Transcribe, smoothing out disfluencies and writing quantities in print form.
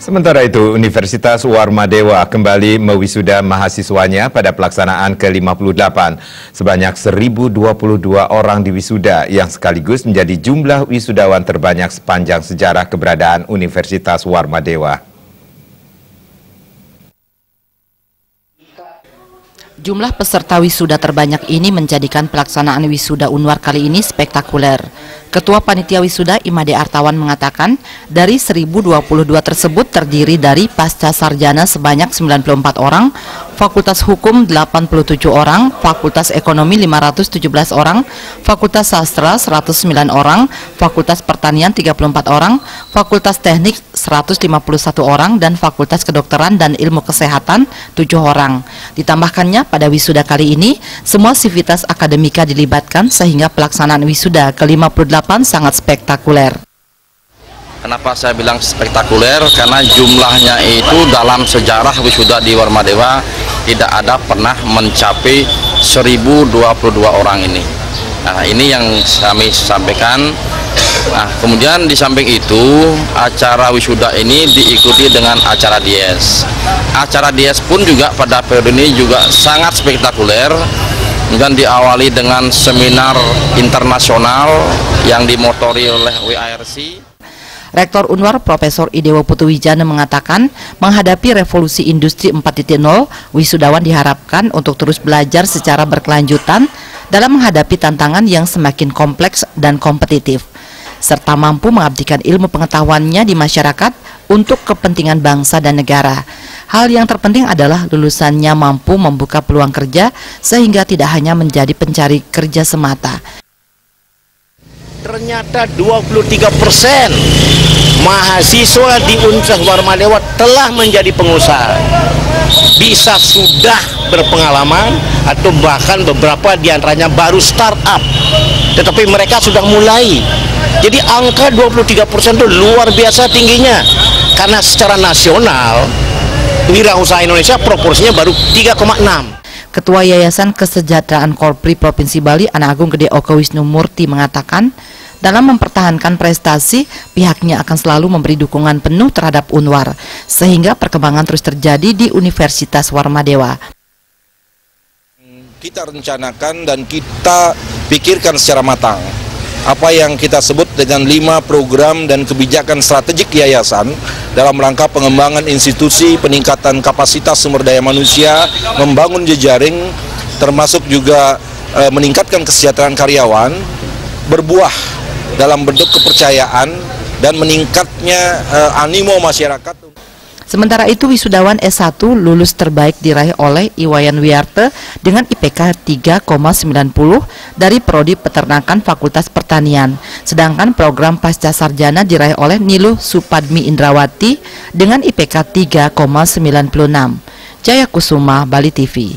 Sementara itu, Universitas Warmadewa kembali mewisuda mahasiswanya pada pelaksanaan ke-58. Sebanyak 1.022 orang diwisuda yang sekaligus menjadi jumlah wisudawan terbanyak sepanjang sejarah keberadaan Universitas Warmadewa. Jumlah peserta wisuda terbanyak ini menjadikan pelaksanaan wisuda Unwar kali ini spektakuler. Ketua Panitia Wisuda Imade Artawan mengatakan, dari 1.022 tersebut terdiri dari pasca sarjana sebanyak 94 orang, Fakultas Hukum 87 orang, Fakultas Ekonomi 517 orang, Fakultas Sastra 109 orang, Fakultas Pertanian 34 orang, Fakultas Teknik 151 orang, dan Fakultas Kedokteran dan Ilmu Kesehatan 7 orang. Ditambahkannya, pada wisuda kali ini, semua sivitas akademika dilibatkan sehingga pelaksanaan wisuda ke-58 sangat spektakuler. Kenapa saya bilang spektakuler? Karena jumlahnya itu dalam sejarah wisuda di Warmadewa tidak ada pernah mencapai 1.022 orang ini. Nah, ini yang kami sampaikan. Nah, kemudian di samping itu, acara wisuda ini diikuti dengan acara dies. Acara dies pun juga pada periode ini juga sangat spektakuler. Dan diawali dengan seminar internasional yang dimotori oleh WIRC. Rektor Unwar Profesor Idewo Putuwijana mengatakan, menghadapi revolusi industri 4.0, wisudawan diharapkan untuk terus belajar secara berkelanjutan dalam menghadapi tantangan yang semakin kompleks dan kompetitif, serta mampu mengabdikan ilmu pengetahuannya di masyarakat untuk kepentingan bangsa dan negara. Hal yang terpenting adalah lulusannya mampu membuka peluang kerja sehingga tidak hanya menjadi pencari kerja semata. Ternyata 23% mahasiswa di Universitas Warmadewa telah menjadi pengusaha. Bisa sudah berpengalaman atau bahkan beberapa diantaranya baru startup. Tetapi mereka sudah mulai. Jadi angka 23% itu luar biasa tingginya. Karena secara nasional, wirausaha Indonesia proporsinya baru 3,6. Ketua Yayasan Kesejahteraan Korpri Provinsi Bali, Ana Agung Gede Oka Wisnu Murti mengatakan, dalam mempertahankan prestasi, pihaknya akan selalu memberi dukungan penuh terhadap Unwar, sehingga perkembangan terus terjadi di Universitas Warmadewa. Kita rencanakan dan kita pikirkan secara matang apa yang kita sebut dengan 5 program dan kebijakan strategik yayasan dalam rangka pengembangan institusi, peningkatan kapasitas sumber daya manusia, membangun jejaring, termasuk juga meningkatkan kesejahteraan karyawan, berbuah dalam bentuk kepercayaan dan meningkatnya animo masyarakat. Sementara itu, wisudawan S1 lulus terbaik diraih oleh Iwayan Wiarte dengan IPK 3,90 dari Prodi Peternakan Fakultas Pertanian. Sedangkan program Pasca Sarjana diraih oleh Niluh Supadmi Indrawati dengan IPK 3,96. Jaya Kusuma, Bali TV.